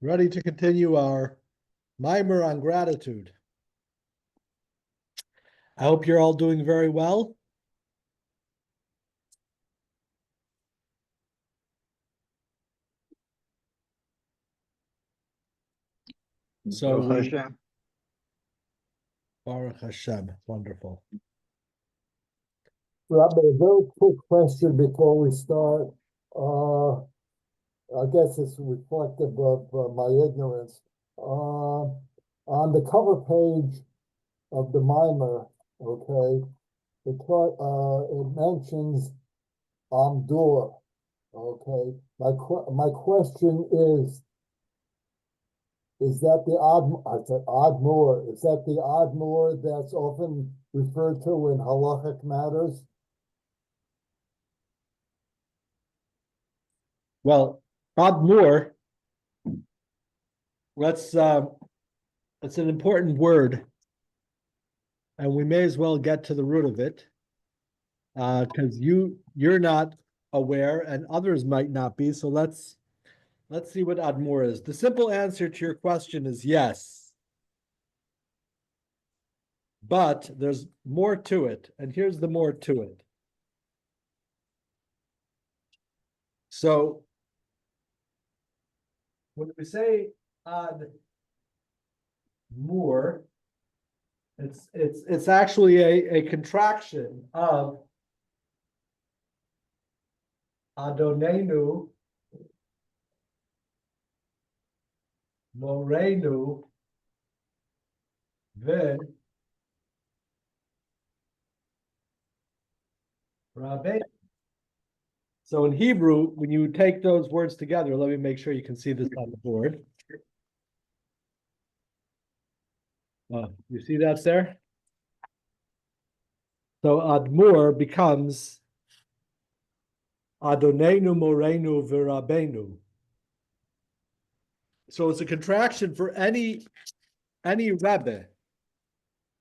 ready to continue our mimer on gratitude. I hope you're all doing very well. So Baruch Hashem. Baruch Hashem, wonderful. Rabbi, a very quick question before we start. I guess it's reflective of my ignorance. On the cover page of the mimer, okay, it mentions Amdur. Okay, my question is that the Admor? Is that the Admor that's often referred to in halachic matters? Well, Admor, it's an important word, and we may as well get to the root of it, because you're not aware and others might not be. So let's see what Admor is. The simple answer to your question is yes, but there's more to it, and here's the more to it. So when we say Admor, it's actually a contraction of Adonenu, Morenu, Ve, Rabbeinu. So in Hebrew, when you take those words together, let me make sure you can see this on the board. You see that's there? So Admor becomes Adonenu, Morenu, V'Rabbeinu. So it's a contraction for any Rebbe.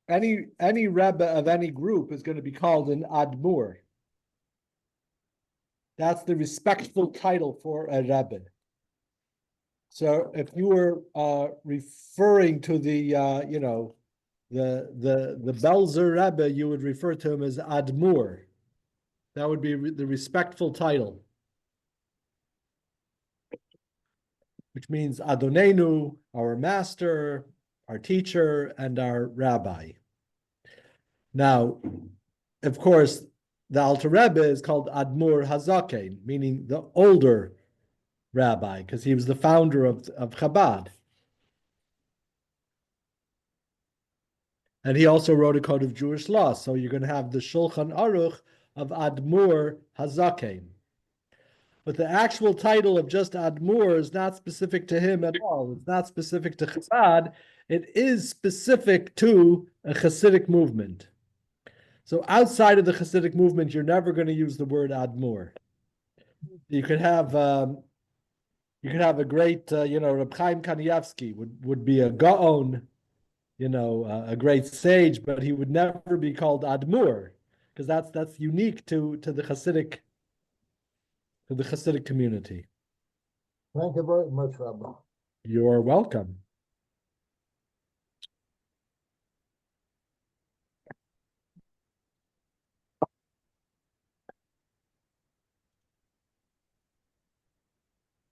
Any Rebbe of any group is going to be called an Admor. That's the respectful title for a Rebbe. So if you were referring to the the Belzer Rebbe, you would refer to him as Admor. That would be the respectful title, which means Adonenu, our master, our teacher, and our rabbi. Now, of course, the Alter Rebbe is called Admor Hazaken, meaning the older rabbi, because he was the founder of Chabad. And he also wrote a code of Jewish law. So you're going to have the Shulchan Aruch of Admor Hazaken. But the actual title of just Admor is not specific to him at all. It's not specific to Chabad. It is specific to a Chassidic movement. So outside of the Chassidic movement, you're never going to use the word Admor. You could have a great, Reb Chaim Kanievsky would be a Gaon, a great sage, but he would never be called Admor, because that's unique to the Chassidic community. Thank you very much, Rabbi. You're welcome.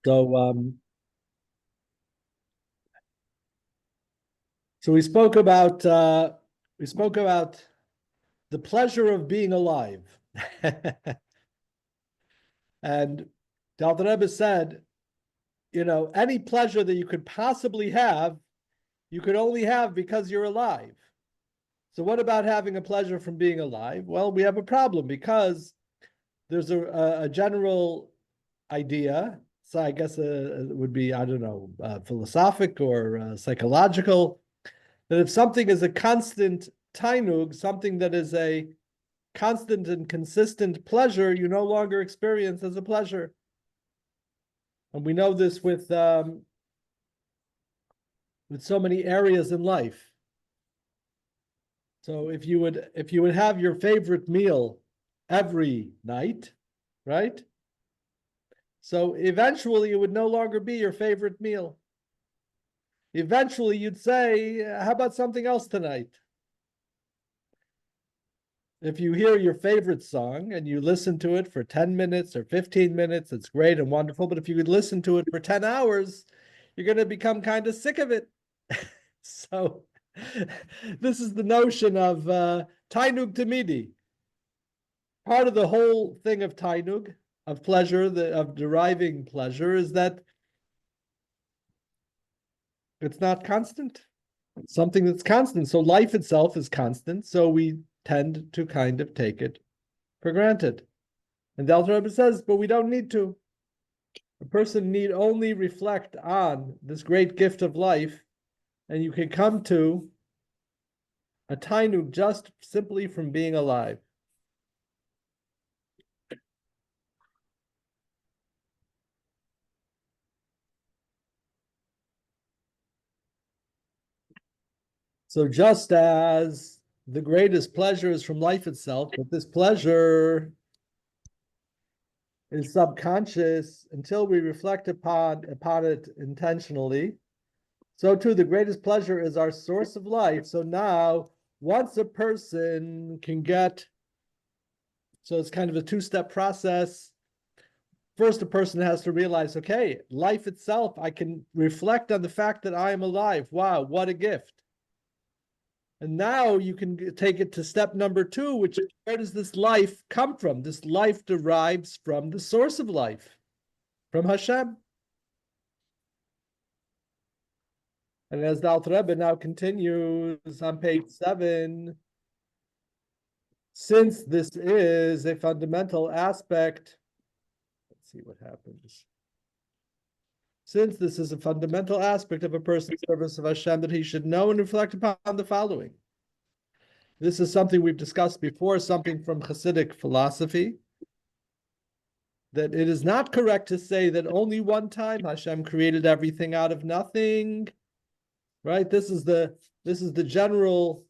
So we spoke about the pleasure of being alive. And the Alter Rebbe said, any pleasure that you could possibly have, you could only have because you're alive. So what about having a pleasure from being alive? Well, we have a problem, because there's a general idea. So I guess it would be, philosophic or psychological, that if something is a constant tainug, something that is a constant and consistent pleasure, you no longer experience as a pleasure. And we know this with so many areas in life. So if you would have your favorite meal every night, right? So eventually it would no longer be your favorite meal. eventually you'd say, how about something else tonight? If you hear your favorite song and you listen to it for 10 minutes or 15 minutes, it's great and wonderful. But if you could listen to it for 10 hours, you're going to become kind of sick of it. So this is the notion of Tainug Tamidi. Part of the whole thing of Tainug, of pleasure, of deriving pleasure, is that it's not constant. It's something that's constant. So life itself is constant. So we tend to kind of take it for granted. And the Alter Rebbe says, but we don't need to. A person need only reflect on this great gift of life, and you can come to a tainug just simply from being alive. So just as the greatest pleasure is from life itself, but this pleasure is subconscious until we reflect upon it intentionally. So too, the greatest pleasure is our source of life. So now, once a person can get, so it's kind of a two-step process. First, a person has to realize, okay, life itself, I can reflect on the fact that I am alive. Wow, what a gift. And now you can take it to step number two, which is, where does this life come from? This life derives from the source of life, from Hashem. And as the Alter Rebbe now continues on page 7, since this is a fundamental aspect, let's see what happens. Since this is a fundamental aspect of a person's service of Hashem, that he should know and reflect upon the following. This is something we've discussed before, something from Chassidic philosophy, that it is not correct to say that only one time Hashem created everything out of nothing, right? This is the general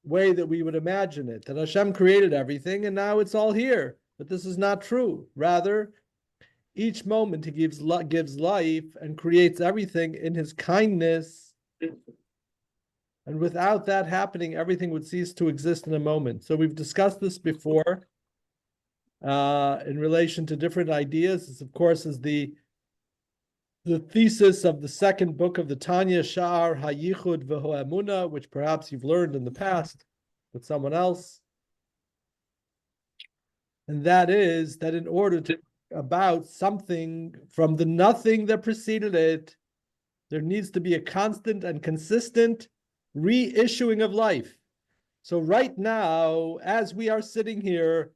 way that we would imagine it, that Hashem created everything and now it's all here. But this is not true. Rather, each moment he gives life and creates everything in his kindness. And without that happening, everything would cease to exist in a moment. So we've discussed this before in relation to different ideas. This, of course, is the thesis of the second book of the Tanya, Sha'ar HaYichud V'Ho Emunah, which perhaps you've learned in the past with someone else. And that is that in order to about something from the nothing that preceded it, there needs to be a constant and consistent reissuing of life. So right now, as we are sitting here,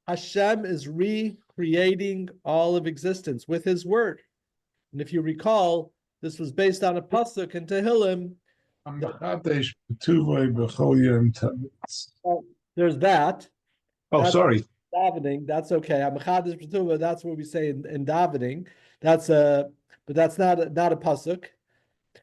Hashem is recreating all of existence with his word. And if you recall, this was based on a pasuk in Tehillim. There's that. Oh, that's sorry. Davening. That's okay. That's what we say in davening. But that's not a pasuk.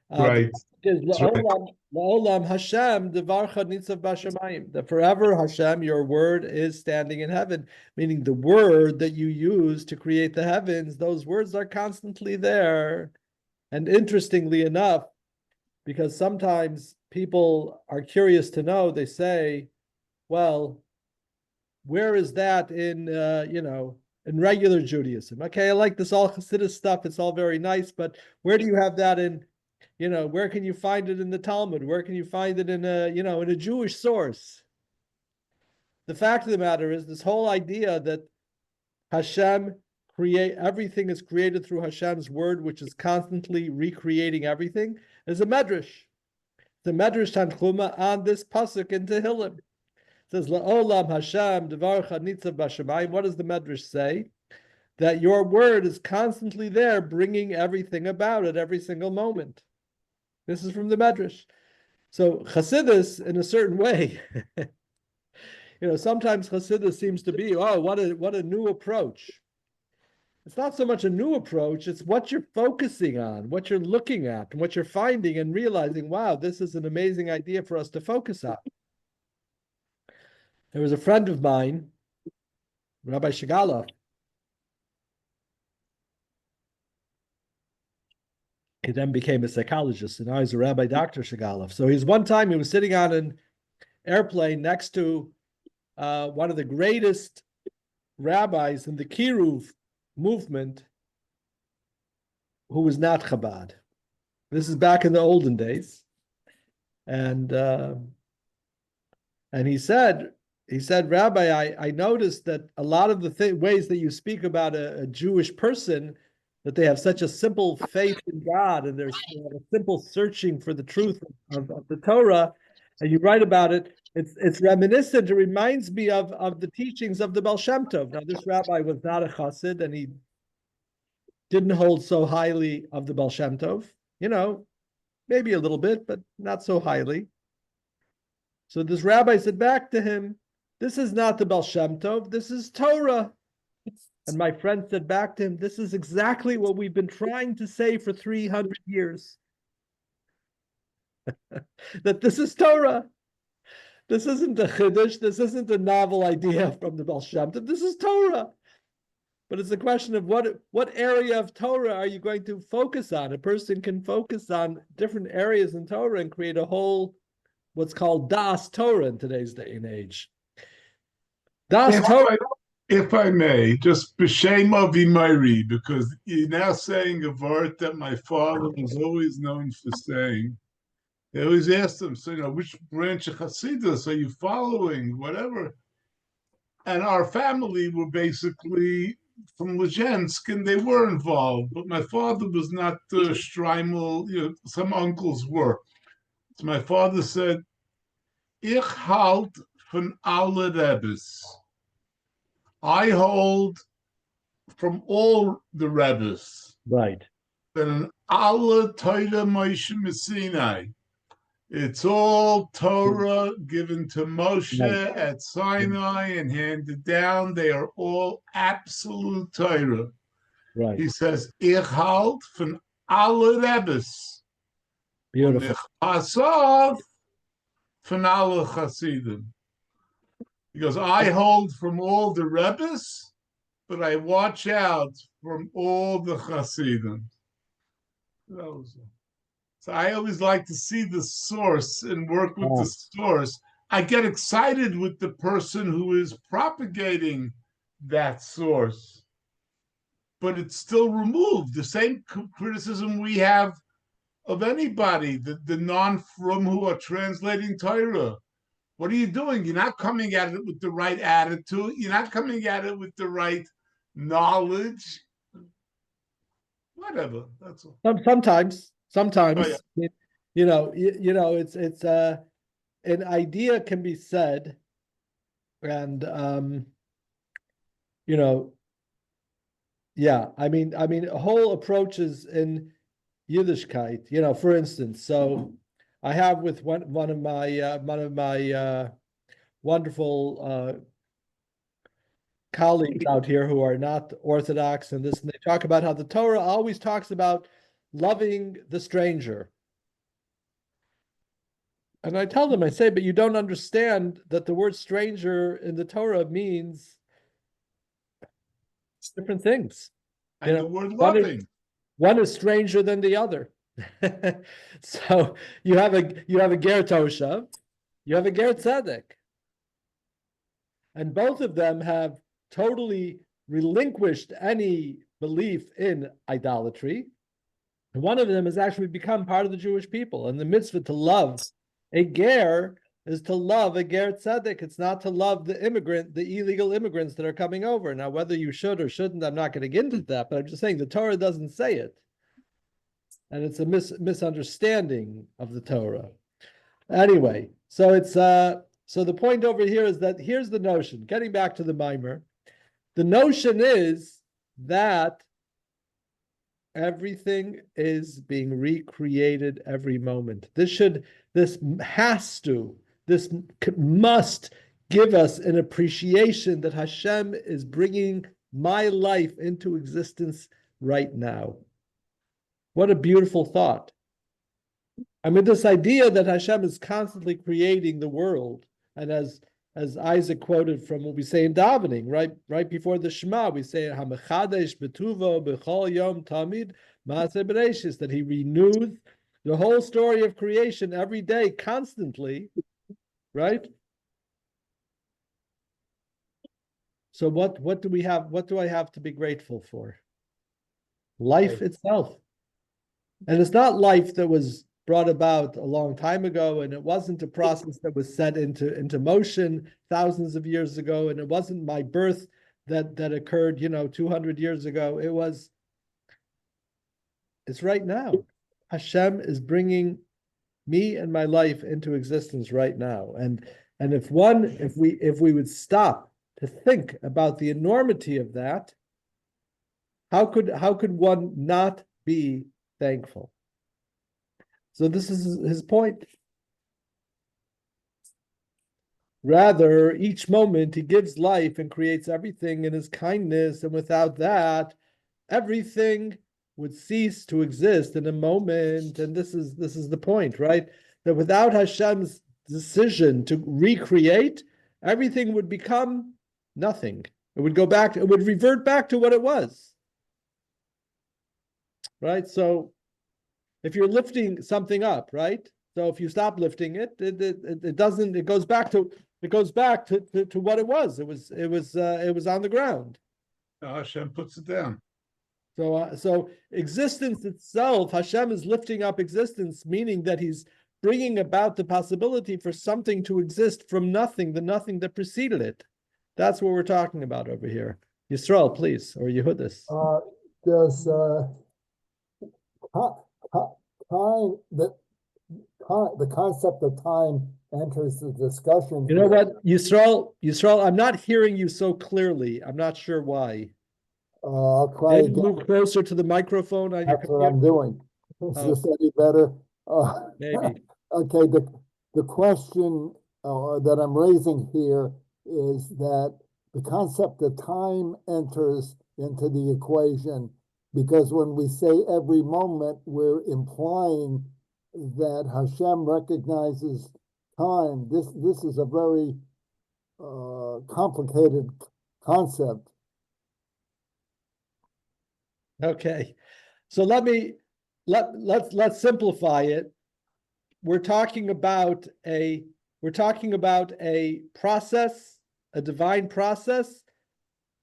Right. La'olam Hashem devarcha nitzav b'shamayim. That forever Hashem, your word is standing in heaven. Meaning the word that you use to create the heavens, those words are constantly there. And interestingly enough, because sometimes people are curious to know, they say, well, where is that in in regular Judaism? Okay, I like this all Hasidic stuff, it's all very nice, but where do you have that in, where can you find it in the Talmud? Where can you find it in in a Jewish source? The fact of the matter is, this whole idea that Hashem everything is created through Hashem's word, which is constantly recreating everything, is a medrash. The medrash Tanchuma on this pasuk in Tehillim. It says, La'olam Hashem devarcha nitzav b'shamayim. What does the medrash say? That your word is constantly there, bringing everything about at every single moment. This is from the medrash. So Chassidus, in a certain way, sometimes Chassidus seems to be, oh, what a new approach. It's not so much a new approach, it's what you're focusing on, what you're looking at, and what you're finding and realizing, wow, this is an amazing idea for us to focus on. There was a friend of mine, Rabbi Shigala. He then became a psychologist, and now he's a rabbi doctor, Shigalov. So one time he was sitting on an airplane next to one of the greatest rabbis in the Kiruv movement, who was not Chabad. This is back in the olden days, and he said, Rabbi, I noticed that a lot of the ways that you speak about a Jewish person, that they have such a simple faith in God and there's a simple searching for the truth of the Torah, and you write about it. It's reminiscent. It reminds me of the teachings of the Baal Shem Tov. Now, this rabbi was not a Chassid, and he didn't hold so highly of the Baal Shem Tov. Maybe a little bit, but not so highly. So this rabbi said back to him, "This is not the Baal Shem Tov. This is Torah." And my friend said back to him, "This is exactly what we've been trying to say for 300 years. That this is Torah. This isn't a chiddush. This isn't a novel idea from the Baal Shem Tov. This is Torah." But it's a question of what area of Torah are you going to focus on? A person can focus on different areas in Torah and create a whole, what's called Das Torah in today's day and age. Das Torah. If I may, just b'shem avi Meiri, because you're now saying a word that my father was always known for saying. They always asked him, so which branch of Hasidus are you following, whatever. And our family were basically from Lezhensk, and they were involved, but my father was not Streimel, some uncles were. So my father said, Ich halt von alle Rebbes. I hold from all the Rebbes. Right. And alle Torah Moshe Messinai. It's all Torah given to Moshe at Sinai and handed down. They are all absolute Torah. Right. He says, Ich halt von alle Rebbes. Beautiful. Und ich pass auf von alle Chassidim. He goes, I hold from all the Rebbes, but I watch out from all the Chassidim. So I always like to see the source and work with the source. I get excited with the person who is propagating that source, but it's still removed. The same criticism we have of anybody, the non-frum who are translating Torah. What are you doing? You're not coming at it with the right attitude. You're not coming at it with the right knowledge. Whatever. That's all. Sometimes, Oh, yeah. It's an idea can be said, and whole approaches in Yiddishkeit. For instance, so I have with one of my wonderful colleagues out here who are not Orthodox and this, and they talk about how the Torah always talks about loving the stranger. And I tell them, I say, but you don't understand that the word stranger in the Torah means different things. And the word loving. One is stranger than the other. So you have a ger toshav, you have a ger tzedek, and both of them have totally relinquished any belief in idolatry. And one of them has actually become part of the Jewish people. And the mitzvah to love a ger is to love a ger tzedek. It's not to love the illegal immigrants that are coming over. Now, whether you should or shouldn't, I'm not going to get into that, but I'm just saying the Torah doesn't say it. And it's a misunderstanding of the Torah. Anyway, so it's so the point over here is that here's the notion. Getting back to the mimer, the notion is that everything is being recreated every moment. This must give us an appreciation that Hashem is bringing my life into existence right now. What a beautiful thought. I mean, this idea that Hashem is constantly creating the world, and as as Isaac quoted from what we say in davening, right before the Shema, we say Hamachadesh betuvo b'chol yom tamid ma'aseh bereishis, that he renewed the whole story of creation every day, constantly, right? So what do we have? What do I have to be grateful for? Life itself. And it's not life that was brought about a long time ago, and it wasn't a process that was set into motion thousands of years ago, and it wasn't my birth that occurred, 200 years ago. It's right now. Hashem is bringing me and my life into existence right now. And if we would stop to think about the enormity of that, how could one not be thankful? So this is his point. Rather, each moment he gives life and creates everything in his kindness, and without that, everything would cease to exist in a moment. And this is the point, right? That without Hashem's decision to recreate, everything would become nothing. It would revert back to what it was. Right? So if you're lifting something up, right? So if you stop lifting it, it doesn't. It goes back to what it was. It was on the ground. Hashem puts it down. So existence itself, Hashem is lifting up existence, meaning that He's bringing about the possibility for something to exist from nothing, the nothing that preceded it. That's what we're talking about over here. Yisrael, please, or Yehudis. Does the concept of time enters the discussion? You know what, Yisrael, I'm not hearing you so clearly. I'm not sure why. I'll try Maybe move closer to the microphone on your That's what I'm doing. Is this any better? Maybe. Okay, the question that I'm raising here is that the concept of time enters into the equation, because when we say every moment, we're implying that Hashem recognizes time. This is a very complicated concept. Okay, so let's simplify it. We're talking about a process, a divine process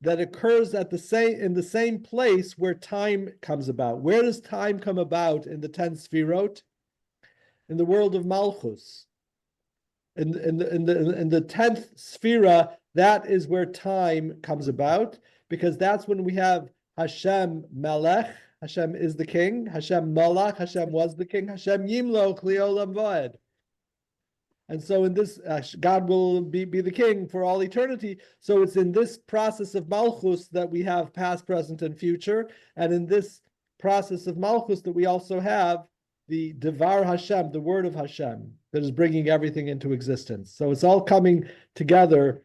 that occurs in the same place where time comes about. Where does time come about in the 10 Sfirot? In the world of Malchus. In the 10th Sphira, that is where time comes about, because that's when we have Hashem Melech, Hashem is the king, Hashem Malach, Hashem was the king, Hashem Yimlo Kli Olam Va'ed. And so in this, God will be the king for all eternity. So it's in this process of Malchus that we have past, present, and future. And in this process of Malchus that we also have the Devar Hashem, the word of Hashem, that is bringing everything into existence. So it's all coming together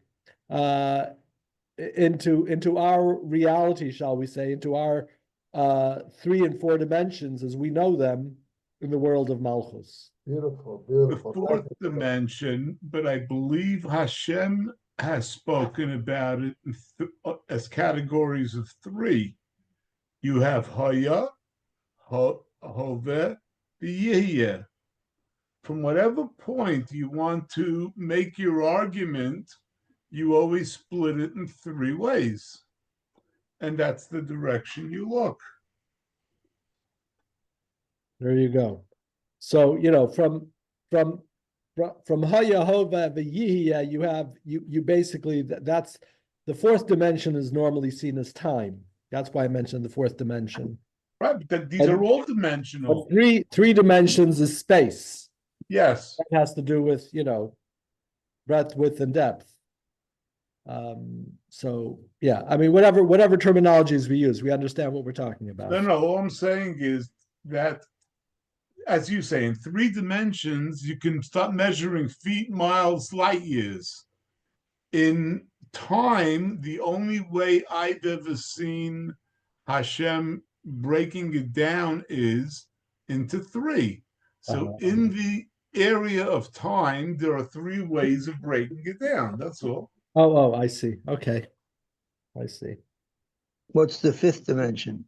into our reality, shall we say, into our 3 and 4 dimensions as we know them in the world of Malchus. Beautiful. The fourth dimension, but I believe Hashem has spoken about it as categories of 3. You have Haya, Hoveh, V'Yehyeh. From whatever point you want to make your argument, you always split it in 3 ways. And that's the direction you look. There you go. So, from Haya, Hoveh, V'Yehyeh, you basically, that's the 4th dimension is normally seen as time. That's why I mentioned the 4th dimension. Right, but these are all dimensional. But 3 dimensions is space. Yes. That has to do with, breadth, width, and depth. So yeah, I mean, whatever terminologies we use, we understand what we're talking about. No, all I'm saying is that, as you say, in 3 dimensions, you can start measuring feet, miles, light years. In time, the only way I've ever seen Hashem breaking it down is into 3. So in the area of time, there are three ways of breaking it down. That's all. Oh, I see. Okay. I see. What's the fifth dimension?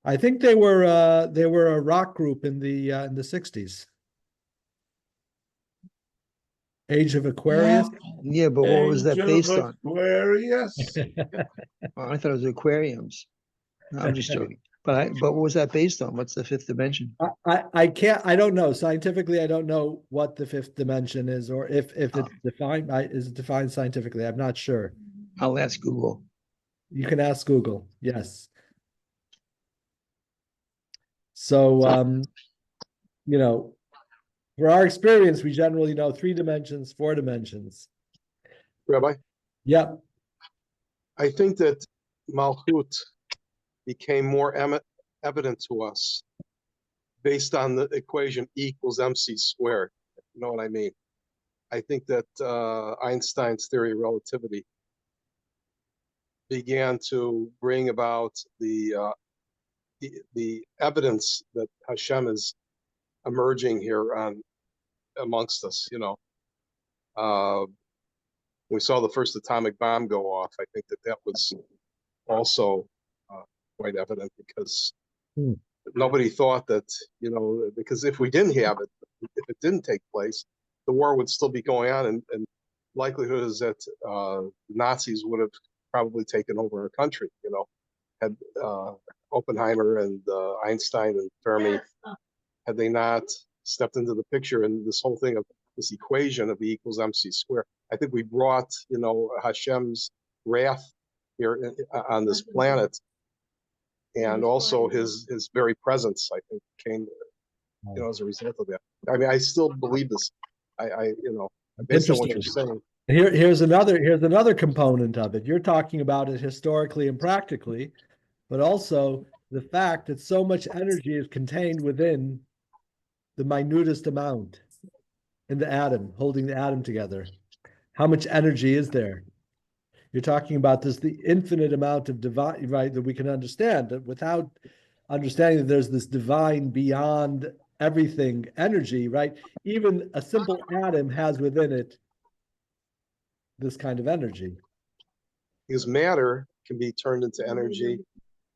I think they were a rock group in the 60s. Age of Aquarius. Yeah, but what was that Age based of on? Aquarius. Oh, I thought it was aquariums. No, I'm just joking. But what was that based on? What's the fifth dimension? I don't know. Scientifically, I don't know what the fifth dimension is, or if it's defined is it defined scientifically. I'm not sure. I'll ask Google. You can ask Google. Yes. So for our experience, we generally know 3 dimensions, 4 dimensions. Rabbi, Yep. I think that Malchut became more evident to us based on the equation E equals MC squared. You know what I mean? I think that Einstein's theory of relativity began to bring about the evidence that Hashem is emerging here amongst us. We saw the first atomic bomb go off. I think that was also quite evident because nobody thought that, because if we didn't have it, if it didn't take place, the war would still be going on, and likelihood is that Nazis would have probably taken over a country, had Oppenheimer and Einstein and Fermi, had they not stepped into the picture and this whole thing of this equation of E equals MC squared. I think we brought, Hashem's wrath here on this planet, and also his very presence, I think, came, as a result of that. I mean, I still believe this. Based on what you're saying. Here's another component of it. You're talking about it historically and practically, but also the fact that so much energy is contained within the minutest amount in the atom, holding the atom together. How much energy is there? You're talking about the infinite amount of divine, right, that we can understand. Without understanding that there's this divine beyond everything energy, right? Even a simple atom has within it this kind of energy. Because matter can be turned into energy,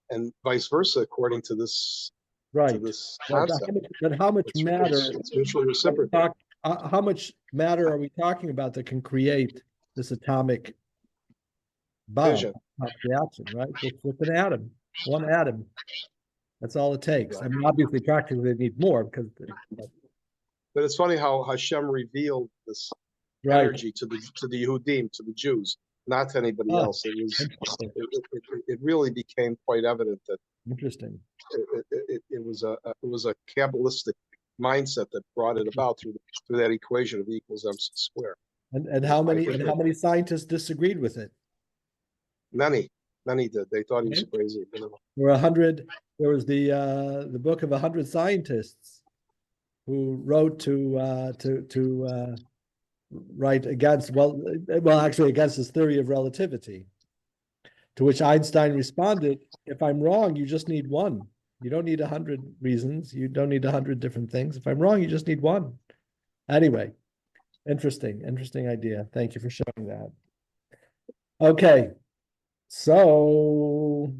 and vice versa, according to this, right. To this concept. But how much matter? It's mutually reciprocal. How much matter are we talking about that can create this atomic bomb reaction, right? With an atom, one atom. That's all it takes. I mean, obviously, practically, they need more because. But it's funny how Hashem revealed this energy to the Yehudim, to the Jews, not to anybody else. It was. It really became quite evident that. Interesting. It was a Kabbalistic mindset that brought it about through that equation of E equals MC squared. And how many scientists disagreed with it? Many did. They thought he was crazy. There was the book of 100 scientists who wrote to write against against his theory of relativity. To which Einstein responded, "If I'm wrong, you just need one. You don't need 100 reasons. You don't need 100 different things. If I'm wrong, you just need one." Anyway, interesting idea. Thank you for showing that. Okay, so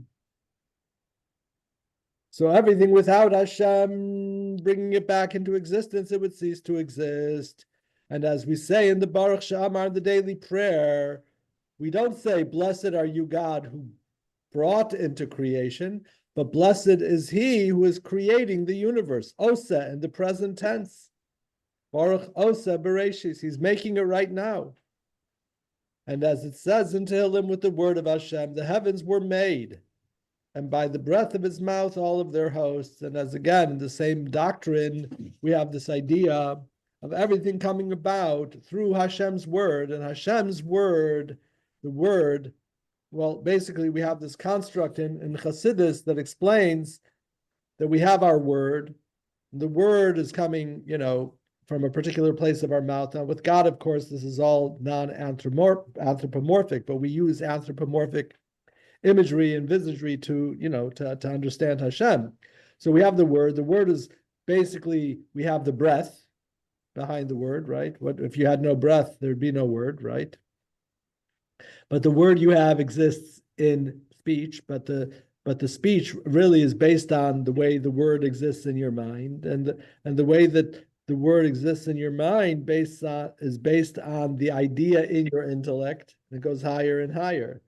everything without Hashem bringing it back into existence, it would cease to exist. And as we say in the Baruch She'amar, the daily prayer, we don't say, "Blessed are you, God, who brought into creation," but blessed is he who is creating the universe. Osa in the present tense. Baruch Osa Bereshis. He's making it right now. And as it says in Tehillim with the word of Hashem, the heavens were made, and by the breath of his mouth all of their hosts. And as again, in the same doctrine, we have this idea of everything coming about through Hashem's word. And Hashem's word, the word, well, basically we have this construct in Chassidus that explains that we have our word. The word is coming, from a particular place of our mouth. Now with God, of course, this is all non-anthropomorphic, but we use anthropomorphic imagery and visagery to understand Hashem. So we have the word. The word is basically we have the breath behind the word, right? What if you had no breath, there'd be no word, right? But the word you have exists in speech, but the speech really is based on the way the word exists in your mind, and the way that the word exists in your mind is based on the idea in your intellect. And it goes higher and higher,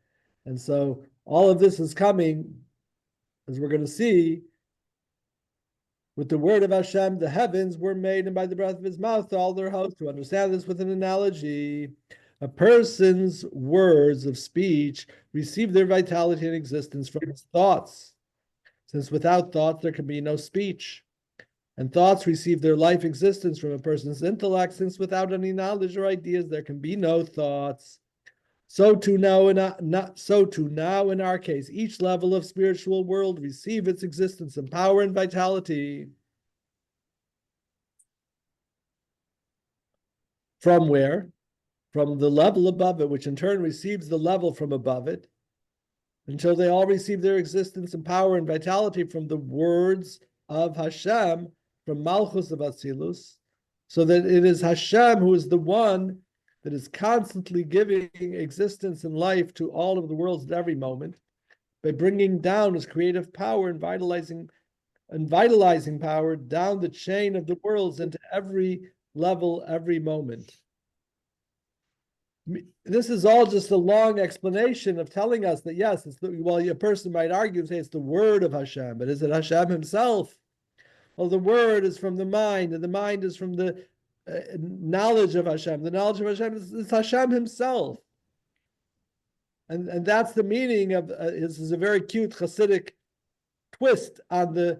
and so all of this is coming, as we're going to see. With the word of Hashem, the heavens were made, and by the breath of his mouth, all their hosts. To understand this with an analogy, a person's words of speech receive their vitality and existence from his thoughts. Since without thoughts, there can be no speech. And thoughts receive their life existence from a person's intellect, since without any knowledge or ideas, there can be no thoughts. So to now in our case, each level of spiritual world receive its existence and power and vitality. From where? From the level above it, which in turn receives the level from above it, until they all receive their existence and power and vitality from the words of Hashem, from Malchus of Atzilus, so that it is Hashem who is the one that is constantly giving existence and life to all of the worlds at every moment, by bringing down his creative power and vitalizing power down the chain of the worlds into every level, every moment. This is all just a long explanation of telling us that, yes, a person might argue and say it's the word of Hashem, but is it Hashem himself? Well, the word is from the mind, and the mind is from the knowledge of Hashem. The knowledge of Hashem is Hashem himself. And that's the meaning of, this is a very cute Chassidic twist on the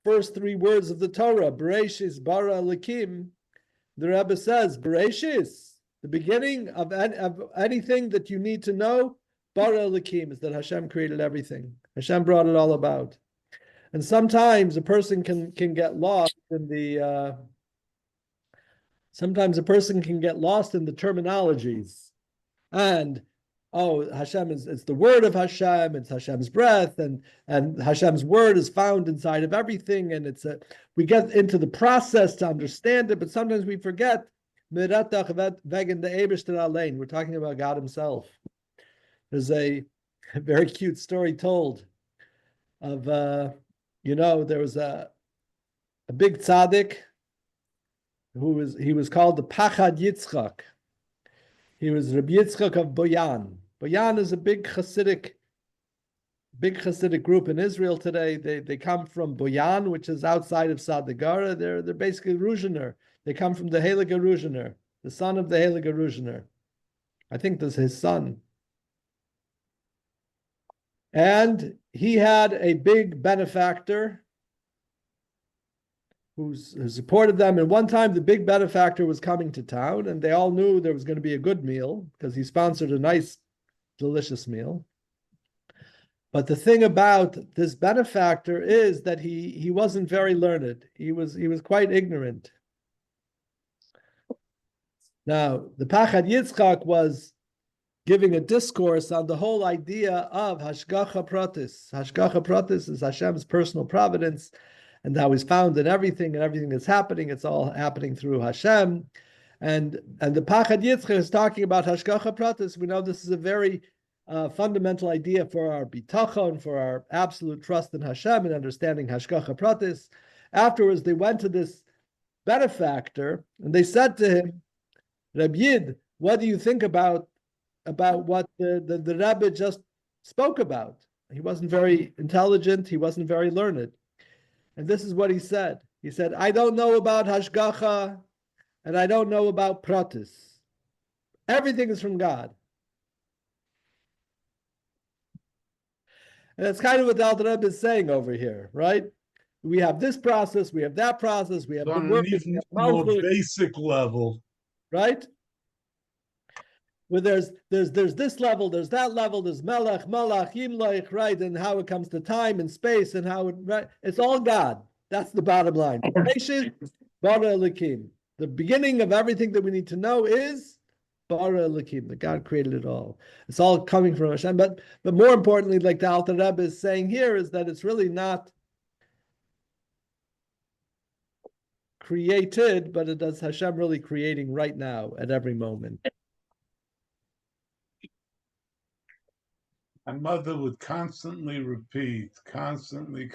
first three words of the Torah, Bereshis bara Elokim. The Rebbe says, Bereshis, the beginning of anything that you need to know, bara Elokim, is that Hashem created everything. Hashem brought it all about. And sometimes a person can get lost in the terminologies. And Hashem it's the word of Hashem, it's Hashem's breath, and Hashem's word is found inside of everything, and we get into the process to understand it, but sometimes we forget. We're talking about God himself. There's a very cute story told of there was a big tzaddik he was called the Pachad Yitzchok. He was Rabbi Yitzchok of Boyan. Boyan is a big Chassidic group in Israel today. They come from Boyan, which is outside of Sadegara. They're basically Ruzhiner. They come from the Heilige Ruzhiner, the son of the Heilige Ruzhiner. I think that's his son. And he had a big benefactor who supported them. And one time the big benefactor was coming to town, and they all knew there was going to be a good meal because he sponsored a nice, delicious meal. But the thing about this benefactor is that he wasn't very learned. He was quite ignorant. Now, the Pachad Yitzchok was giving a discourse on the whole idea of Hashgacha Pratis. Hashgacha Pratis is Hashem's personal providence, and how he's found in everything, and everything that's happening, it's all happening through Hashem. And the Pachad Yitzchok is talking about Hashgacha Pratis. We know this is a very fundamental idea for our bitachon, for our absolute trust in Hashem and understanding Hashgacha Pratis. Afterwards, they went to this benefactor, and they said to him, Reb Yid, what do you think about what the Rebbe just spoke about? He wasn't very intelligent. He wasn't very learned. And this is what he said. He said, I don't know about Hashgacha, and I don't know about Pratis. Everything is from God. And that's kind of what the Alter Rebbe is saying over here, right? We have this process, we have that process, we have On the word, an even more basic level. right? Where there's this level, there's that level, there's Melech, Malach, Yimloich, right? And how it comes to time and space and how it's all God. That's the bottom line. Bara Elokim. The beginning of everything that we need to know is Bara Elokim, that God created it all. It's all coming from Hashem. But more importantly, like the Alter Rebbe is saying here, is that it's really not created, but it does Hashem really creating right now at every moment. My mother would constantly repeat, constantly, the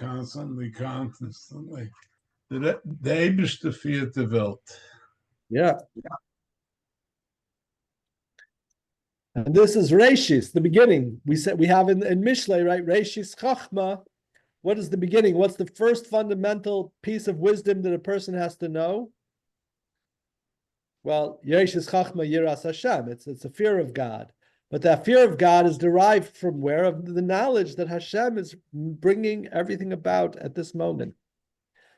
Eibishter viert die Welt. Yeah. And this is Reishis, the beginning. We said we have in Mishlei, right? Reishis Chachma. What is the beginning? What's the first fundamental piece of wisdom that a person has to know? Well, Reishis Chachma Yiras Hashem. It's a fear of God. But that fear of God is derived from where? Of the knowledge that Hashem is bringing everything about at this moment.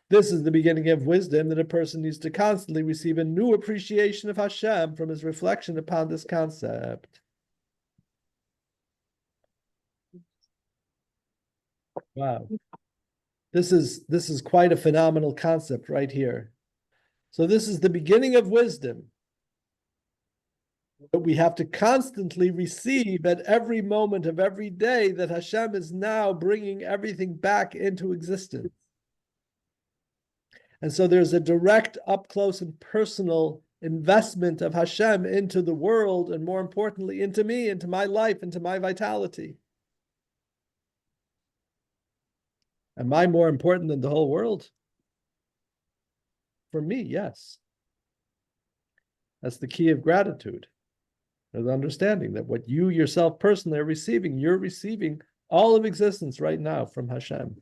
This is the beginning of wisdom, that a person needs to constantly receive a new appreciation of Hashem from his reflection upon this concept. Wow. This is quite a phenomenal concept right here. So this is the beginning of wisdom. But we have to constantly receive at every moment of every day that Hashem is now bringing everything back into existence. And so there's a direct, up close and personal investment of Hashem into the world, and more importantly, into me, into my life, into my vitality. Am I more important than the whole world? For me, yes. That's the key of gratitude. The understanding that what you yourself personally are receiving, you're receiving all of existence right now from Hashem.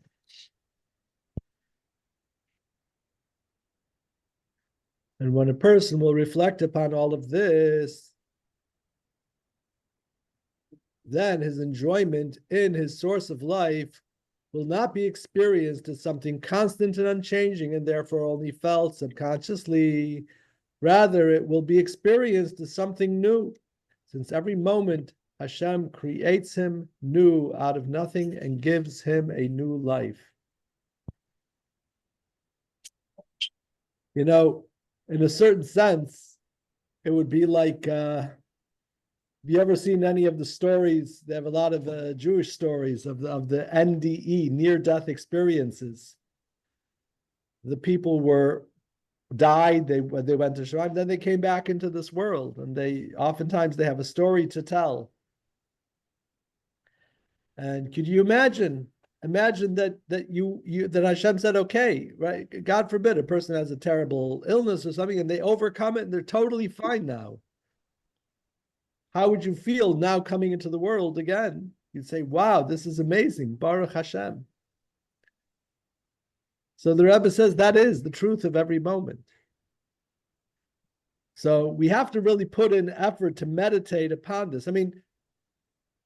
And when a person will reflect upon all of this, then his enjoyment in his source of life will not be experienced as something constant and unchanging and therefore only felt subconsciously. Rather, it will be experienced as something new, since every moment Hashem creates him new out of nothing and gives him a new life. You know, in a certain sense, it would be like, have you ever seen any of the stories? They have a lot of Jewish stories of the NDE, near-death experiences. The people died, they went to Shemaim, then they came back into this world, and oftentimes they have a story to tell. And could you imagine that Hashem said, okay, right? God forbid a person has a terrible illness or something and they overcome it and they're totally fine now. How would you feel now coming into the world again? You'd say, wow, this is amazing. Baruch Hashem. So the Rebbe says that is the truth of every moment. So we have to really put in effort to meditate upon this. I mean,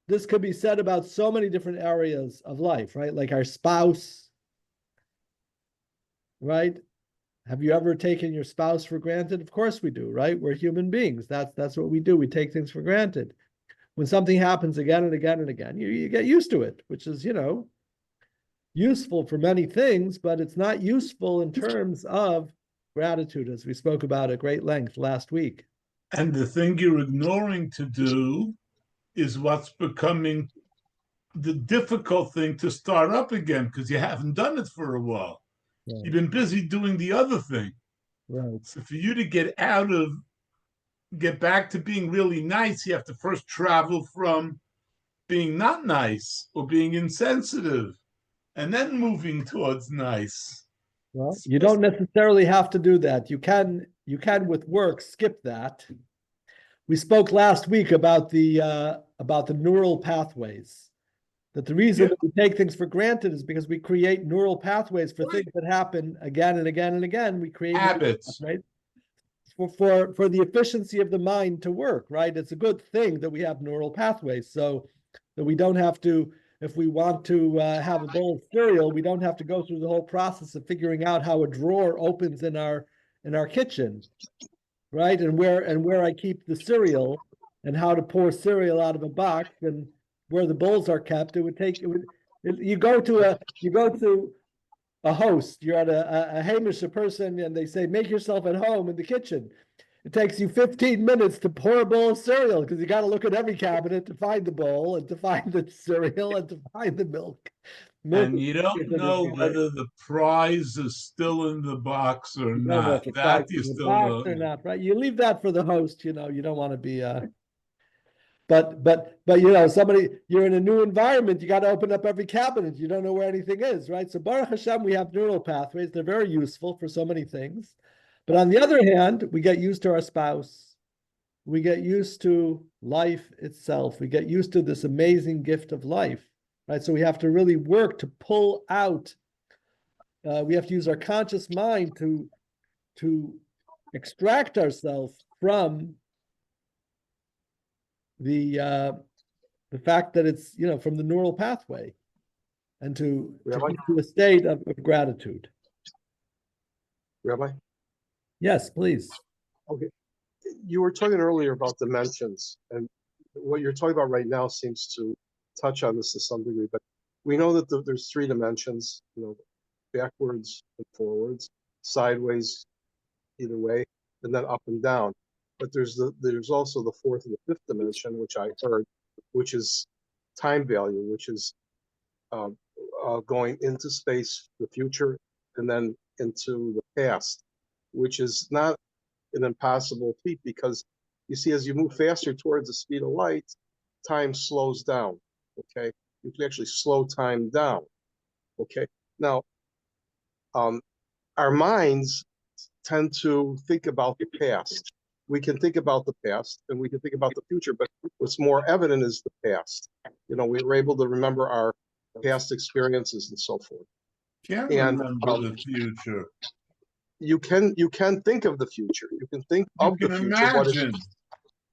this could be said about so many different areas of life, right? Like our spouse, right? Have you ever taken your spouse for granted? Of course we do, right? We're human beings. That's what we do. We take things for granted. When something happens again and again and again, you get used to it, which is, useful for many things, but it's not useful in terms of gratitude, as we spoke about at great length last week. And the thing you're ignoring to do is what's becoming the difficult thing to start up again, because you haven't done it for a while. Right. You've been busy doing the other thing. Right. So for you to get back to being really nice, you have to first travel from being not nice or being insensitive, and then moving towards nice. Well, you don't necessarily have to do that. You can with work skip that. We spoke last week about the neural pathways. That the reason that we take things for granted is because we create neural pathways for things that happen again and again and again. We create habits, right? For the efficiency of the mind to work, right? It's a good thing that we have neural pathways, so that we don't have to, if we want to have a bowl of cereal, we don't have to go through the whole process of figuring out how a drawer opens in our kitchen, right? And where I keep the cereal and how to pour cereal out of a box and where the bowls are kept. You go to a host, you're at a Hamish, a person, and they say, make yourself at home in the kitchen. it takes you 15 minutes to pour a bowl of cereal because you got to look at every cabinet to find the bowl and to find the cereal and to find the milk. And you don't know whether the prize is still in the box or You don't know not. if it's That like you in the still box don't or know. not, right? You leave that for the host, you know, you don't want to be but you know, somebody, you're in a new environment, you got to open up every cabinet, you don't know where anything is, right? So Baruch Hashem, we have neural pathways, they're very useful for so many things. But on the other hand, we get used to our spouse, we get used to life itself, we get used to this amazing gift of life, right? So we have to really work to pull out, we have to use our conscious mind to extract ourselves from the fact that it's, you know, from the neural pathway, and to Rabbi? get to a state of gratitude. Rabbi? Yes, please. Okay. You were talking earlier about dimensions, and what you're talking about right now seems to touch on this to some degree, but we know that there's 3 dimensions, you know, backwards and forwards, sideways, either way, and then up and down. But there's also the 4th and the 5th dimension, which I heard, which is time value, which is going into space, the future, and then into the past, which is not an impossible feat, because you see, as you move faster towards the speed of light, time slows down. Okay, you can actually slow time down. Okay, now our minds tend to think about the past. We can think about the past and we can think about the future, but what's more evident is the past. You know, we were able to remember our past experiences and so forth. Can't And remember the future. You can think of the future. You can think of the future. Imagine.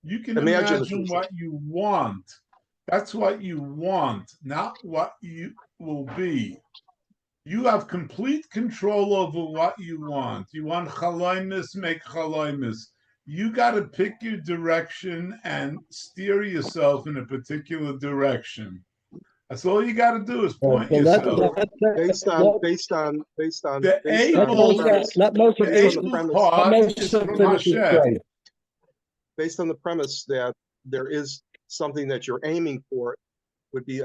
You can imagine imagine what you want. That's what you want, not what you will be. You have complete control over what you want. You want chaloimus, make chaloimus. You got to pick your direction and steer yourself in a particular direction. That's all you got to do is point yourself. Based on The able part is from Hashem. Based on the premise that there is something that you're aiming for, would be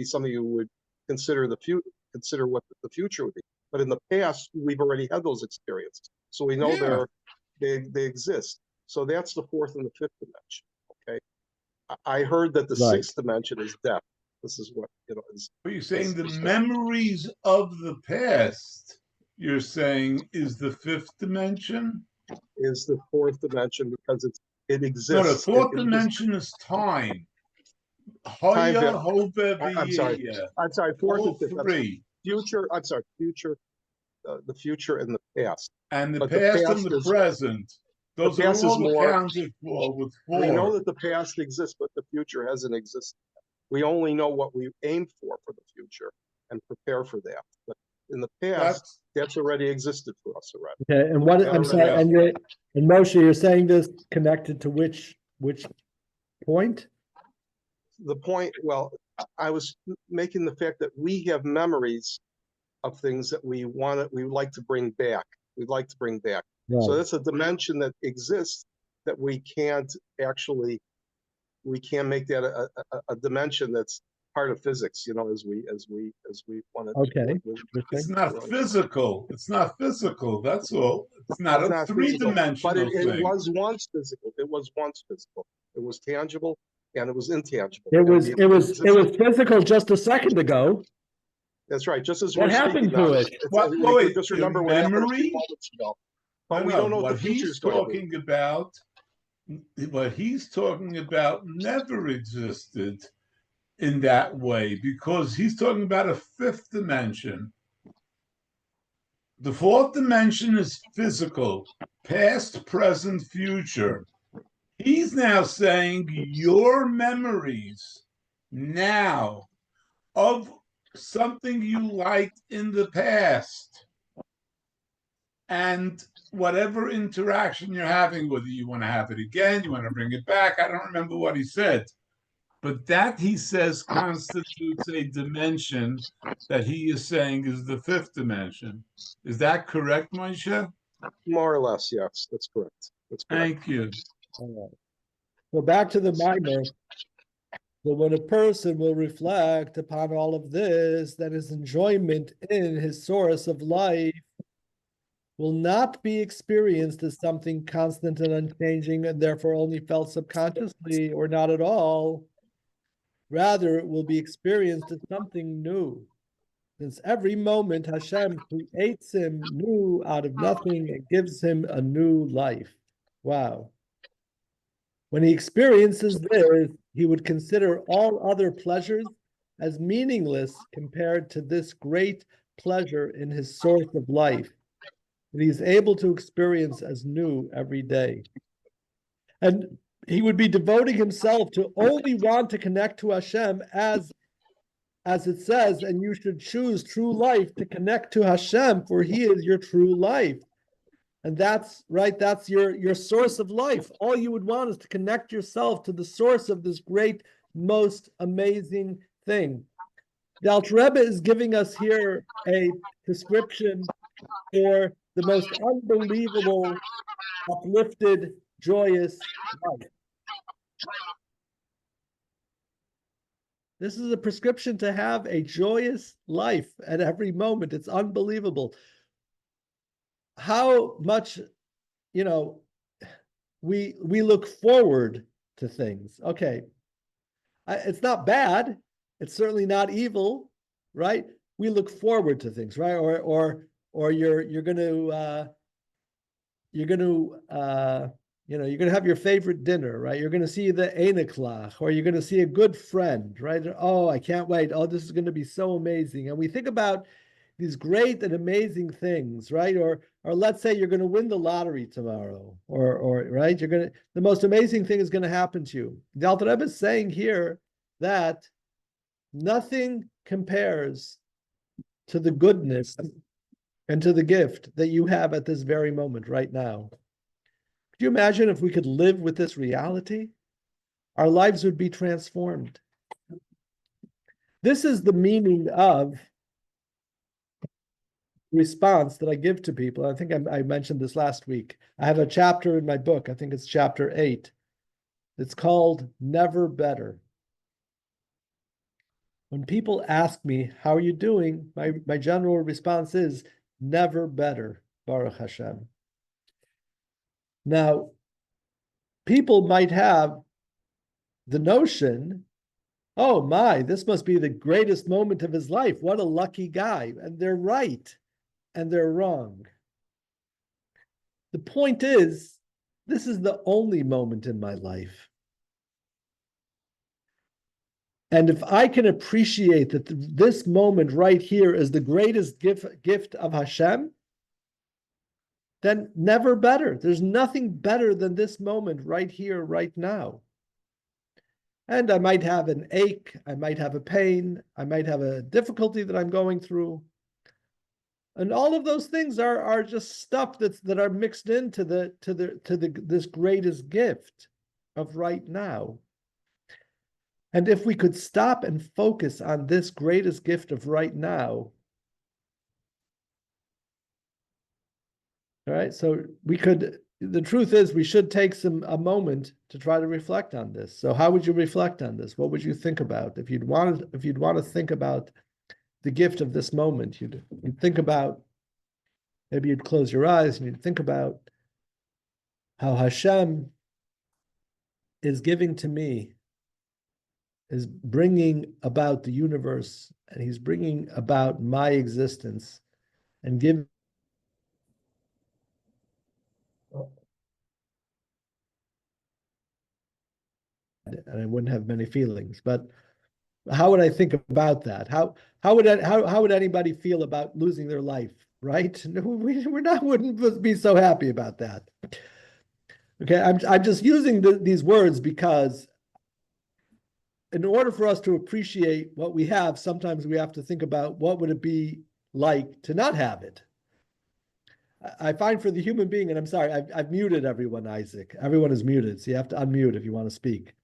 something you would consider what the future would be. But in the past, we've already had those experiences, so we know they exist. So that's the 4th and the 5th dimension. Okay, I heard that the 6th dimension is death. This is what, you know, is. But you're saying the memories of the past, you're saying, is the 5th dimension? Is the 4th dimension, because it exists. No, the 4th dimension is time. I'm sorry. 4th and 5th. 3. Future. I'm sorry. Future. The future and the past. And the past and the present. Those are all accounted for with 4. We know that the past exists, but the future hasn't existed. We only know what we aim for the future and prepare for that. But in the past, that's already existed for us already. Okay, and what I'm sorry, and Moshe, you're saying this connected to which point? The point, well, I was making the fact that we have memories of things that we would like to bring back. We'd like to bring back. Right. So that's a dimension that exists that we can't make that a dimension that's part of physics, you know, as we want to. Okay. It's not physical. It's not physical. That's all. It's not a 3-dimensional but thing. It was once physical. It was once physical. It was tangible and it was intangible. It was physical just a second ago. That's right. Just as what happened to it? Wait, just remember what happened a few moments ago. But we don't know what the future is going to be. What he's talking about never existed in that way, because he's talking about a 5th dimension. The 4th dimension is physical, past, present, future. He's now saying your memories now of something you liked in the past, and whatever interaction you're having, whether you want to have it again, you want to bring it back, I don't remember what he said. But that, he says, constitutes a dimension that he is saying is the 5th dimension. Is that correct, Moshe? More or less, yes, that's correct. That's correct. Thank you. All right. So back to the mimer. So when a person will reflect upon all of this, then his enjoyment in his source of life will not be experienced as something constant and unchanging and therefore only felt subconsciously or not at all. Rather, it will be experienced as something new. Since every moment Hashem creates him new out of nothing and gives him a new life. Wow. When he experiences this, he would consider all other pleasures as meaningless compared to this great pleasure in his source of life that he is able to experience as new every day. And he would be devoting himself to only want to connect to Hashem as it says, and you should choose true life to connect to Hashem, for he is your true life. And that's right, that's your source of life. All you would want is to connect yourself to the source of this great, most amazing thing. The Alter Rebbe is giving us here a prescription for the most unbelievable, uplifted, joyous life. This is a prescription to have a joyous life at every moment. It's unbelievable. How much, we look forward to things. Okay, it's not bad. It's certainly not evil, right? We look forward to things, right? Or you're going to have your favorite dinner, right? You're going to see the Einiklach, or you're going to see a good friend, right? Oh, I can't wait. Oh, this is going to be so amazing. And we think about these great and amazing things, right? Or let's say you're going to win the lottery tomorrow, or right? The most amazing thing is going to happen to you. The Alter Rebbe is saying here that nothing compares to the goodness and to the gift that you have at this very moment right now. Could you imagine if we could live with this reality? Our lives would be transformed. This is the meaning of response that I give to people. I think I mentioned this last week. I have a chapter in my book, I think it's chapter 8. It's called Never Better. When people ask me, how are you doing? My general response is, never better, Baruch Hashem. Now, people might have the notion, oh my, this must be the greatest moment of his life. What a lucky guy. And they're right, and they're wrong. The point is, this is the only moment in my life. And if I can appreciate that this moment right here is the greatest gift of Hashem, then never better. There's nothing better than this moment right here, right now. And I might have an ache, I might have a pain, I might have a difficulty that I'm going through. And all of those things are just stuff that are mixed into this greatest gift of right now. And if we could stop and focus on this greatest gift of right now, all right, so the truth is we should take a moment to try to reflect on this. So how would you reflect on this? What would you think about? If you'd want to think about the gift of this moment, you'd think about, maybe you'd close your eyes and you'd think about how Hashem is giving to me, is bringing about the universe, and he's bringing about my existence and giving and I wouldn't have many feelings. But how would I think about that? How would anybody feel about losing their life? Right? Wouldn't be so happy about that. Okay, I'm just using these words because in order for us to appreciate what we have, sometimes we have to think about what would it be like to not have it. I find for the human being, and I'm sorry, I've muted everyone, Isaac. Everyone is muted, so you have to unmute if you want to speak.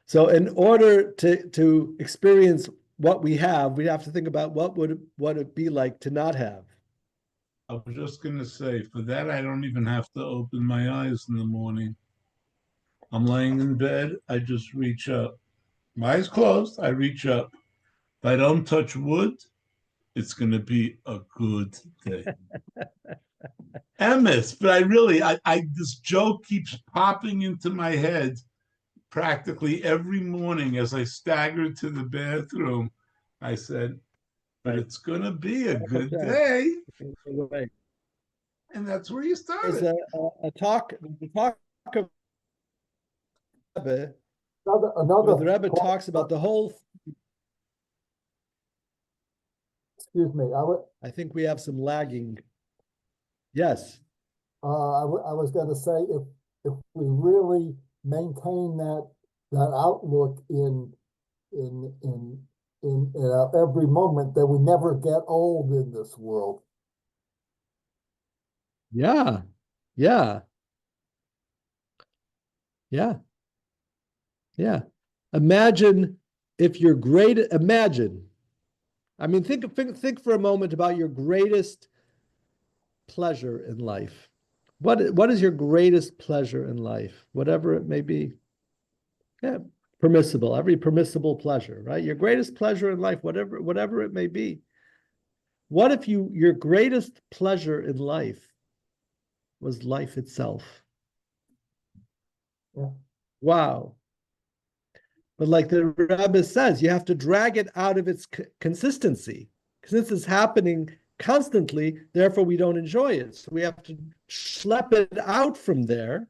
So in order to experience what we have to think about what would it be like to not have. I was just going to say, for that, I don't even have to open my eyes in the morning. I'm laying in bed, I just reach up. My eyes closed, I reach up. If I don't touch wood, it's going to be a good day. Emes, but this joke keeps popping into my head practically every morning as I staggered to the bathroom. I said, but it's going to be a good day. Right. And that's where you There's started. a talk of Rebbe, Another where the Rebbe point, talks about the whole. excuse me, I think we have some lagging. Yes. I was going to say, if we really maintain that outlook in every moment, that we never get old in this world. Yeah. Yeah. Yeah. Yeah. Imagine if your great, imagine, I mean, think for a moment about your greatest pleasure in life. What is your greatest pleasure in life? Whatever it may be. Yeah, permissible, every permissible pleasure, right? Your greatest pleasure in life, whatever it may be. What if your greatest pleasure in life was life itself? Yeah. Wow. But like the Rebbe says, you have to drag it out of its consistency. Since it's happening constantly, therefore we don't enjoy it. So we have to schlep it out from there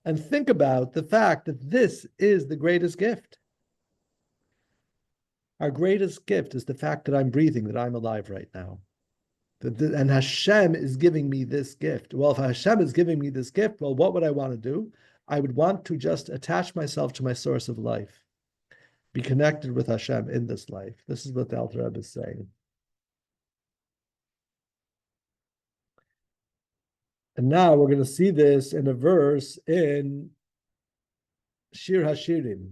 and think about the fact that this is the greatest gift. Our greatest gift is the fact that I'm breathing, that I'm alive right now. And Hashem is giving me this gift. Well, if Hashem is giving me this gift, well, what would I want to do? I would want to just attach myself to my source of life, be connected with Hashem in this life. This is what the Alter Rebbe is saying. And now we're going to see this in a verse in Shir Hashirim.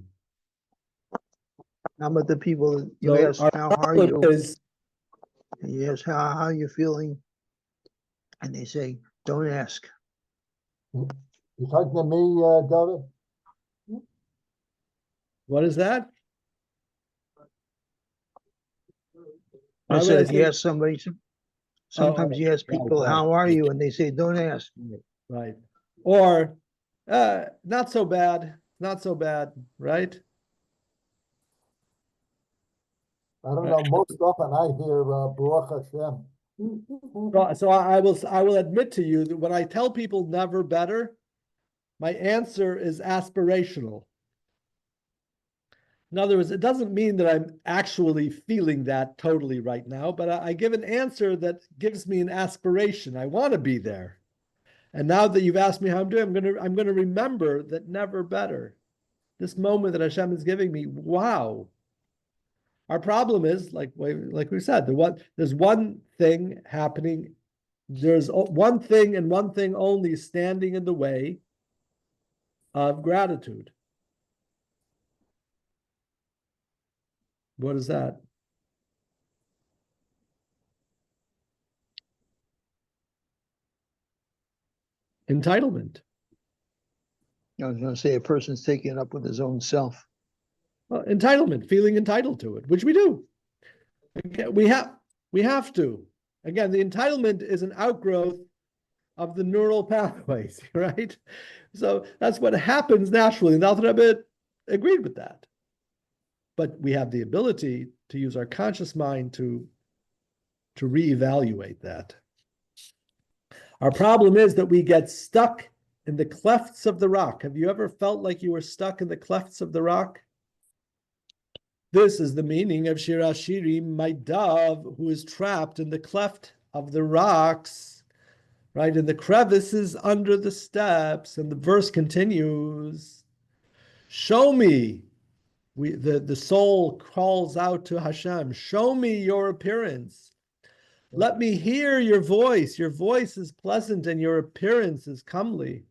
How about the people that you So ask, our how are problem you? is, And you ask, how are you feeling? And they say, don't ask. You talking to me, David? what is that? I Why would said, I if you say- ask somebody, sometimes you ask people, right. how are you? And they say, don't ask. Right. Or not so bad, not so bad, right? I don't know. Most often I hear Baruch Hashem. So I will admit to you that when I tell people never better, my answer is aspirational. In other words, it doesn't mean that I'm actually feeling that totally right now, but I give an answer that gives me an aspiration. I want to be there. And now that you've asked me how I'm doing, I'm gonna remember that never better. This moment that Hashem is giving me, wow. Our problem is, like we said, there's one thing happening. There's one thing and one thing only standing in the way of gratitude. What is that? Entitlement. I was going to say a person's taking it up with his own self. Entitlement, feeling entitled to it, which we do. We have to. Again, the entitlement is an outgrowth of the neural pathways, right? So that's what happens naturally. And the Alter Rebbe agreed with that. But we have the ability to use our conscious mind to reevaluate that. Our problem is that we get stuck in the clefts of the rock. Have you ever felt like you were stuck in the clefts of the rock? This is the meaning of Shir Hashirim, my dove, who is trapped in the cleft of the rocks, right? In the crevices under the steps. And the verse continues, show me. The soul calls out to Hashem, show me your appearance. Let me hear your voice. Your voice is pleasant and your appearance is comely.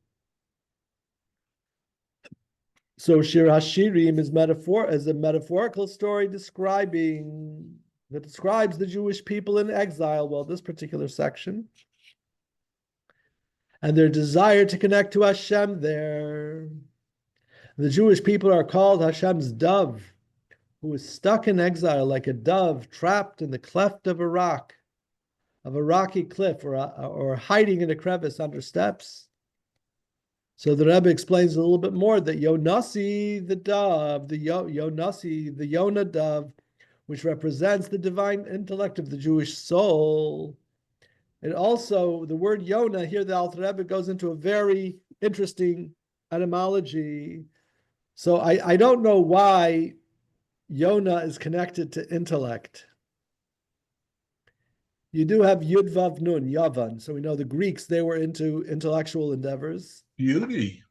So Shir Hashirim is a metaphorical story describing that describes the Jewish people in exile, well, this particular section, and their desire to connect to Hashem there. The Jewish people are called Hashem's dove, who is stuck in exile like a dove trapped in the cleft of a rock, of a rocky cliff, or hiding in a crevice under steps. So the Rebbe explains a little bit more that Yonasi, the dove, the Yonah dove, which represents the divine intellect of the Jewish soul. And also the word Yonah, here the Alter Rebbe goes into a very interesting etymology. So I don't know why Yonah is connected to intellect. You do have Yud Vav Nun, Yavan. So we know the Greeks, they were into intellectual endeavors. Beauty.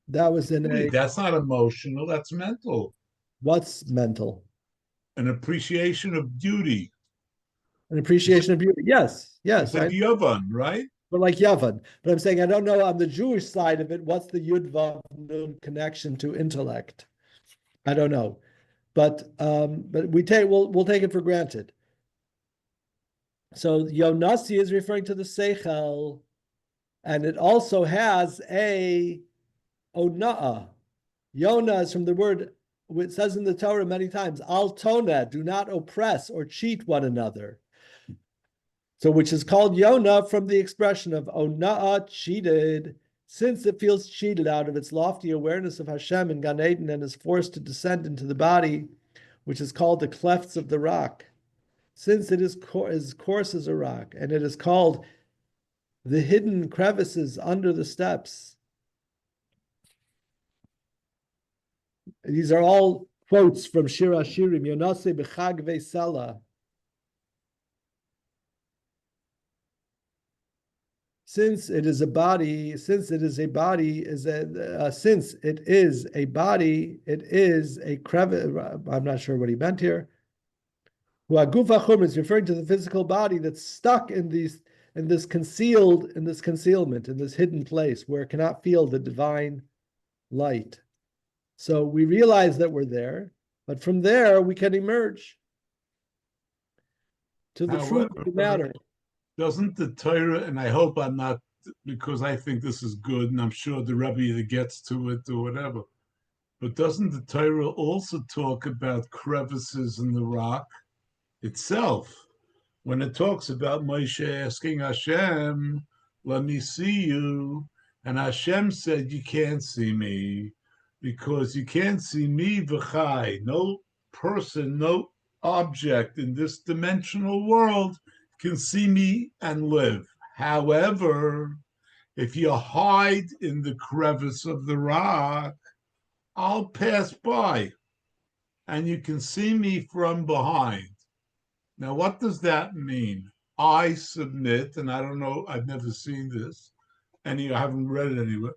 That was in Beauty. a, That's not emotional, that's mental. what's mental? An appreciation of beauty. An appreciation of beauty. Yes, yes. It's like Yovan, right? But like Yavan. But I'm saying I don't know on the Jewish side of it, what's the Yud Vav Nun connection to intellect? I don't know. But we'll take it for granted. So Yonasi is referring to the Seichel, and it also has a Ona'ah. Yonah is from the word, it says in the Torah many times, Al Tona, do not oppress or cheat one another. So which is called Yonah from the expression of Ona'ah, cheated, since it feels cheated out of its lofty awareness of Hashem in Gan Eden and is forced to descend into the body, which is called the clefts of the rock. Since it is as coarse as a rock, and it is called the hidden crevices under the steps. These are all quotes from Shir Hashirim, Yonase b'chag ve'sela. Since it is a body, it is a crevice. I'm not sure what he meant here. Guf is referring to the physical body that's stuck in this concealment, in this hidden place where it cannot feel the divine light. So we realize that we're there, but from there we can emerge to the truth of the matter. Doesn't the Torah, and I hope I'm not, because I think this is good, and I'm sure the Rebbe either gets to it or whatever, but doesn't the Torah also talk about crevices in the rock itself? When it talks about Moshe asking Hashem, let me see you, and Hashem said, you can't see me, because you can't see me, v'chai, no person, no object in this dimensional world can see me and live. However, if you hide in the crevice of the rock, I'll pass by and you can see me from behind. Now, what does that mean? I submit, and I don't know, I've never seen this, and I haven't read it anywhere.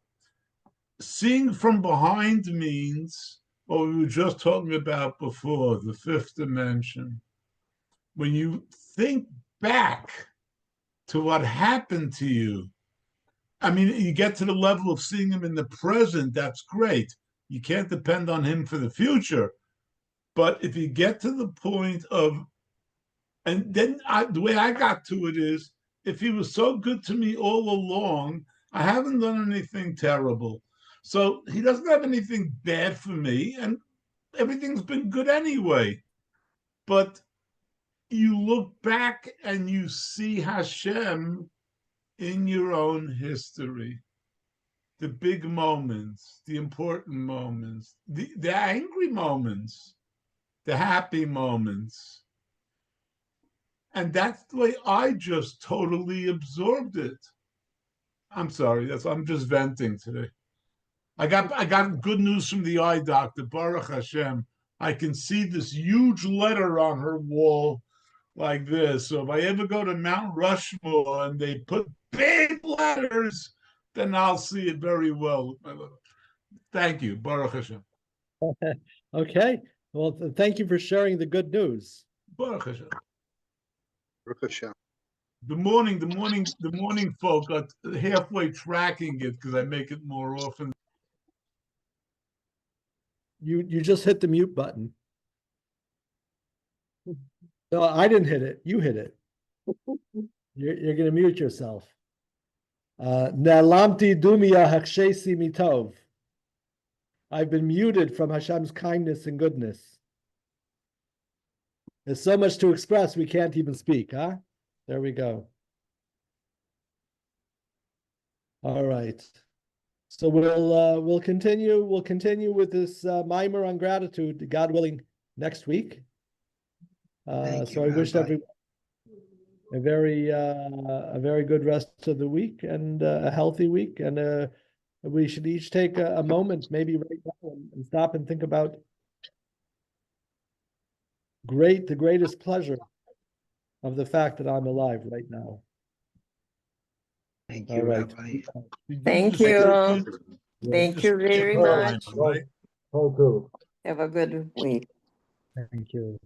Seeing from behind means what we were just talking about before, the fifth dimension. When you think back to what happened to you, I mean, you get to the level of seeing him in the present, that's great. You can't depend on him for the future. But if you get to the point of, and then the way I got to it is, if he was so good to me all along, I haven't done anything terrible. So he doesn't have anything bad for me, and everything's been good anyway. But you look back and you see Hashem in your own history. The big moments, the important moments, the angry moments, the happy moments. And that's the way I just totally absorbed it. I'm sorry, I'm just venting today. I got good news from the eye doctor, Baruch Hashem. I can see this huge letter on her wall like this. So if I ever go to Mount Rushmore and they put big letters, then I'll see it very well. Thank you, Baruch Hashem. Okay. Well, thank you for sharing the good news. Baruch Hashem. Baruch Hashem. The morning folk are halfway tracking it because I make it more often. You just hit the mute button. No, I didn't hit it. You hit it. You're going to mute yourself. Nalamti dumia hakshesi mitov. I've been muted from Hashem's kindness and goodness. There's so much to express, we can't even speak, huh? There we go. All right. So we'll continue with this mimer on gratitude, God willing, next week. Thank So you, I wish Rabbi. everyone a very good rest of the week and a healthy week. And we should each take a moment, maybe right now, and stop and think about the greatest pleasure of the fact that I'm alive right now. Thank All you, right. Rabbi. Thank you. Thank you very much. Right? Oh, too. Have a good week. Thank you.